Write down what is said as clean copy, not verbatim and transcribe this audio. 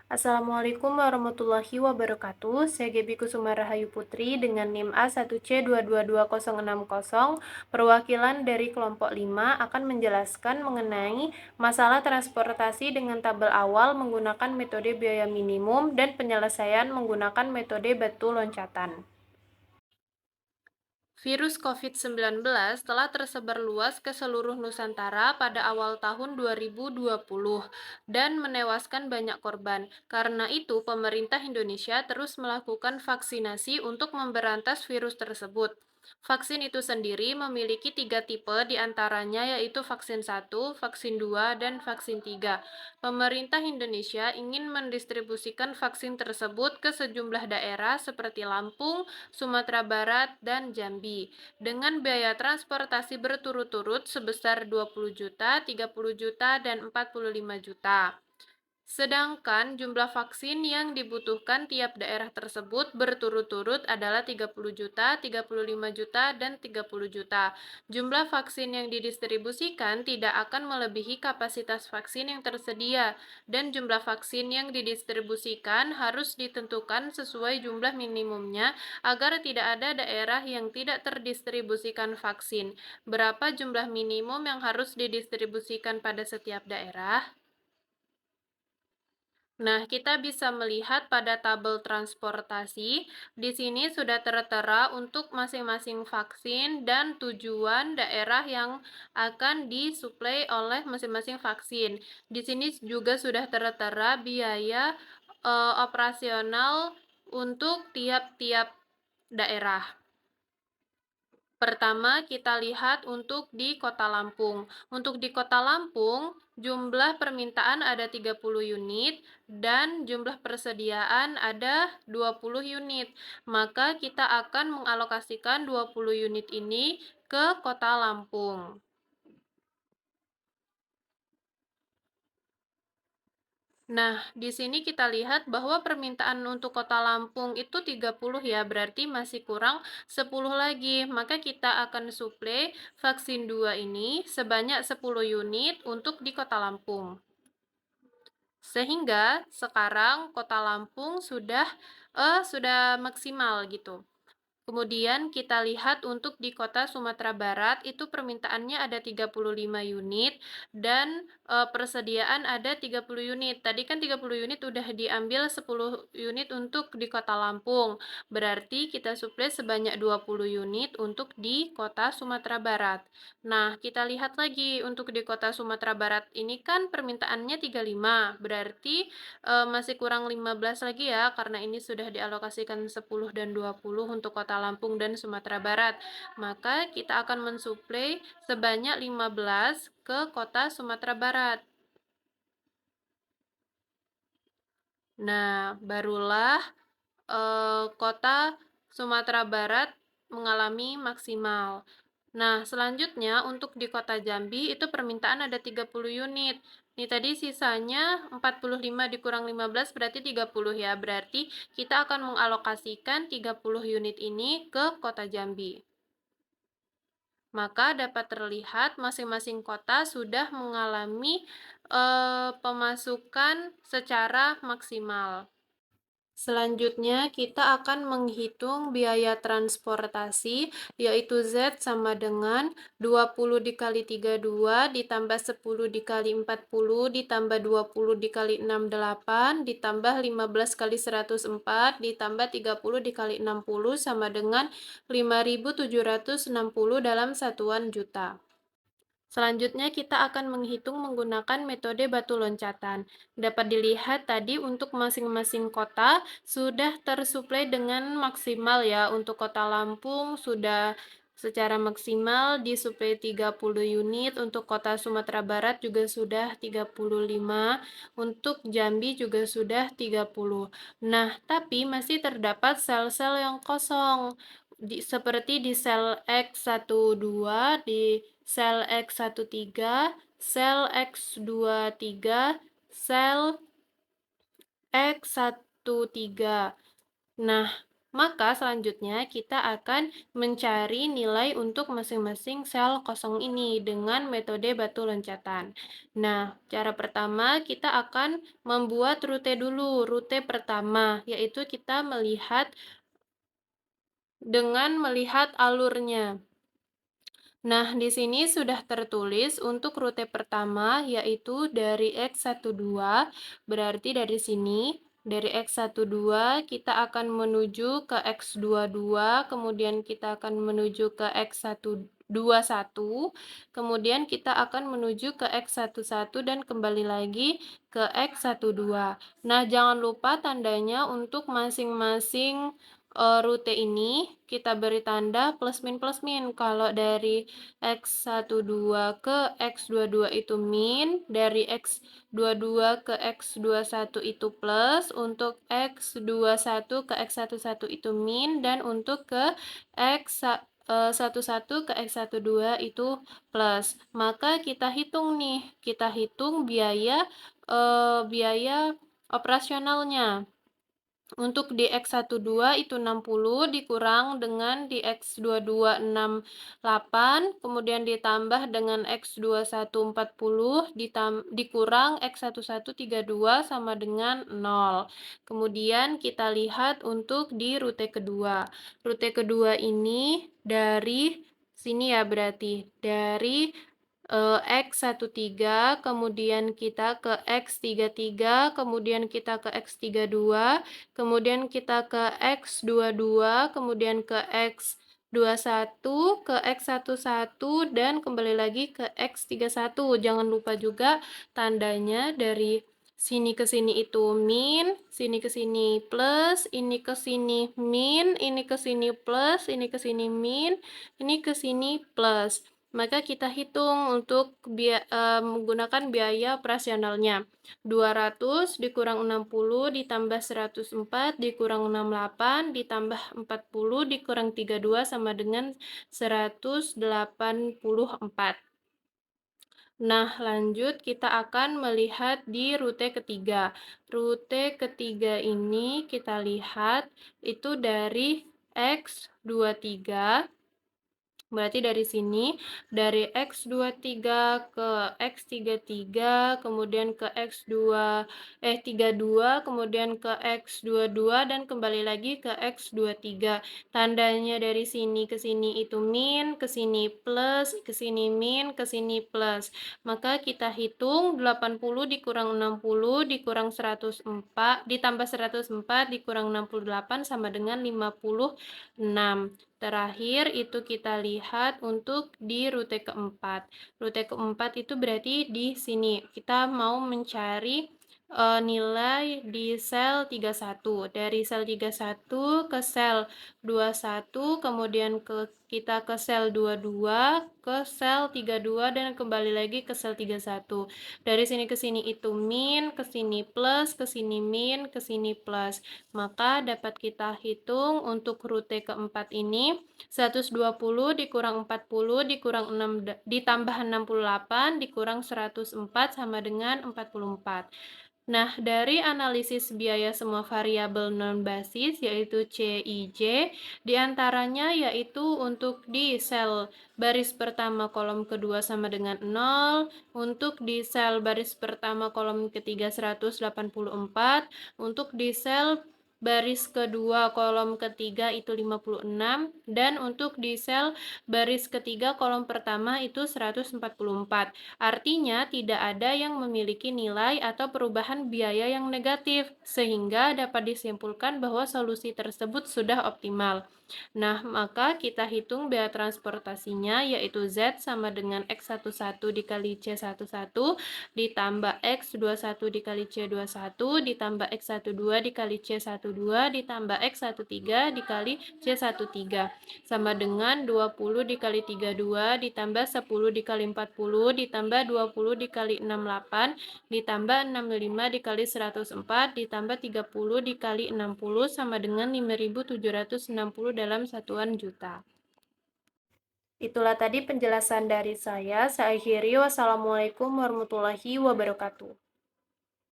Assalamualaikum warahmatullahi wabarakatuh. Saya Gebi Kusuma Rahayu Putri dengan NIM A1C222060, perwakilan dari kelompok 5 akan menjelaskan mengenai masalah transportasi dengan tabel awal menggunakan metode biaya minimum dan penyelesaian menggunakan metode batu loncatan. Virus COVID-19 telah tersebar luas ke seluruh Nusantara pada awal tahun 2020 dan menewaskan banyak korban. Karena itu, pemerintah Indonesia terus melakukan vaksinasi untuk memberantas virus tersebut. Vaksin itu sendiri memiliki 3 tipe diantaranya yaitu vaksin 1, vaksin 2, dan vaksin 3. Pemerintah Indonesia ingin mendistribusikan vaksin tersebut ke sejumlah daerah seperti Lampung, Sumatera Barat, dan Jambi dengan biaya transportasi berturut-turut sebesar 20 juta, 30 juta, dan 45 juta. Sedangkan jumlah vaksin yang dibutuhkan tiap daerah tersebut berturut-turut adalah 30 juta, 35 juta, dan 30 juta. Jumlah vaksin yang didistribusikan tidak akan melebihi kapasitas vaksin yang tersedia, dan jumlah vaksin yang didistribusikan harus ditentukan sesuai jumlah minimumnya agar tidak ada daerah yang tidak terdistribusikan vaksin. Berapa jumlah minimum yang harus didistribusikan pada setiap daerah? Nah, kita bisa melihat pada tabel transportasi, di sini sudah tertera untuk masing-masing vaksin dan tujuan daerah yang akan disuplai oleh masing-masing vaksin. Di sini juga sudah tertera biaya operasional untuk tiap-tiap daerah. Pertama, kita lihat untuk di Kota Lampung. Untuk di Kota Lampung, jumlah permintaan ada 30 unit dan jumlah persediaan ada 20 unit. Maka kita akan mengalokasikan 20 unit ini ke Kota Lampung. Nah, di sini kita lihat bahwa permintaan untuk Kota Lampung itu 30 ya, berarti masih kurang 10 lagi. Maka kita akan suplai vaksin 2 ini sebanyak 10 unit untuk di Kota Lampung. Sehingga sekarang Kota Lampung sudah maksimal gitu. Kemudian kita lihat untuk di kota Sumatera Barat itu permintaannya ada 35 unit dan persediaan ada 30 unit. Tadi kan 30 unit udah diambil 10 unit untuk di Kota Lampung. Berarti kita suplai sebanyak 20 unit untuk di Kota Sumatera Barat. Nah, kita lihat lagi untuk di Kota Sumatera Barat ini kan permintaannya 35. Berarti masih kurang 15 lagi ya karena ini sudah dialokasikan 10 dan 20 untuk Kota Lampung dan Sumatera Barat. Maka kita akan mensuplai sebanyak 15 ke Kota Sumatera Barat. Nah, barulah Kota Sumatera Barat mengalami maksimal. Nah, selanjutnya untuk di Kota Jambi itu permintaan ada 30 unit. Ini tadi sisanya 45 dikurang 15 berarti 30 ya. Berarti kita akan mengalokasikan 30 unit ini ke Kota Jambi. Maka dapat terlihat masing-masing kota sudah mengalami pemasukan secara maksimal. Selanjutnya, kita akan menghitung biaya transportasi, yaitu Z sama dengan 20 dikali 32, ditambah 10 dikali 40, ditambah 20 dikali 68, ditambah 15 kali 104, ditambah 30 dikali 60, sama dengan 5.760 dalam satuan juta. Selanjutnya kita akan menghitung menggunakan metode batu loncatan. Dapat dilihat tadi untuk masing-masing kota sudah tersuplai dengan maksimal ya. Untuk Kota Lampung sudah secara maksimal disuplai 30 unit, untuk Kota Sumatera Barat juga sudah 35, untuk Jambi juga sudah 30. Nah, tapi masih terdapat sel-sel yang kosong. Seperti di sel X12, di sel X13, sel X23, sel X13. Nah, Maka selanjutnya kita akan mencari nilai untuk masing-masing sel kosong ini dengan metode batu loncatan. Nah, cara pertama kita akan membuat rute dulu, rute pertama, yaitu kita melihat alurnya. Nah, di sini sudah tertulis untuk rute pertama, yaitu dari X12, berarti dari sini, dari X12 kita akan menuju ke X22, kemudian kita akan menuju ke X121, kemudian kita akan menuju ke X11 dan kembali lagi ke X12. Nah, jangan lupa tandanya untuk masing-masing rute ini kita beri tanda plus min plus min. Kalau dari X12 ke X22 itu min, dari X22 ke X21 itu plus, untuk X21 ke X11 itu min, dan untuk ke X11 ke X12 itu plus. Maka kita hitung nih, kita hitung biaya operasionalnya. Untuk di X12 itu 60 dikurang dengan di X22 68, kemudian ditambah dengan X21 40 dikurang X11 32 sama dengan 0. Kemudian kita lihat untuk di rute kedua. Rute kedua ini dari sini ya, berarti dari X13, kemudian kita ke X33, kemudian kita ke X32, kemudian kita ke X22, kemudian ke X21, ke X11, dan kembali lagi ke X31. Jangan lupa juga tandanya dari sini ke sini itu min, sini ke sini plus, ini ke sini min, ini ke sini plus, ini ke sini min, ini ke sini plus. Maka kita hitung untuk menggunakan biaya operasionalnya. 200 dikurang 60 ditambah 104 dikurang 68 ditambah 40 dikurang 32 sama dengan 184. Nah, lanjut kita akan melihat di rute ketiga. Rute ketiga ini kita lihat itu dari X23. Berarti dari sini, dari X23 ke X33, kemudian ke 32, kemudian ke X22, dan kembali lagi ke X23. Tandanya dari sini ke sini itu min, ke sini plus, ke sini min, ke sini plus. Maka kita hitung 80 dikurang 60 dikurang 104, ditambah 104 dikurang 68 sama dengan 56. Terakhir itu kita lihat untuk di rute keempat. Rute keempat itu berarti di sini. Kita mau mencari nilai di sel 31. Dari sel 31 ke sel 21, kemudian kita ke sel 22, ke sel 32, dan kembali lagi ke sel 31. Dari sini ke sini itu min, ke sini plus, ke sini min, ke sini plus. Maka dapat kita hitung untuk rute keempat ini 120 dikurang 40 dikurang 6 ditambah 68 dikurang 104 sama dengan 44. Nah, dari analisis biaya semua variabel non-basis yaitu C, I, J, diantaranya yaitu untuk di sel baris pertama kolom kedua sama dengan 0, untuk di sel baris pertama kolom ketiga 184, untuk di sel baris kedua kolom ketiga itu 56, dan untuk di sel baris ketiga kolom pertama itu 144. Artinya tidak ada yang memiliki nilai atau perubahan biaya yang negatif, sehingga dapat disimpulkan bahwa solusi tersebut sudah optimal. Nah, maka kita hitung biaya transportasinya yaitu Z sama dengan X11 dikali C11 ditambah X21 dikali C21 ditambah X12 dikali C12 ditambah X13 dikali C13 sama dengan 20 dikali 32 ditambah 10 dikali 40 ditambah 20 dikali 68 ditambah 65 dikali 104 ditambah 30 dikali 60 sama dengan 5.760 dalam satuan juta. Itulah tadi penjelasan dari saya. Saya akhiri. Wassalamualaikum warahmatullahi wabarakatuh.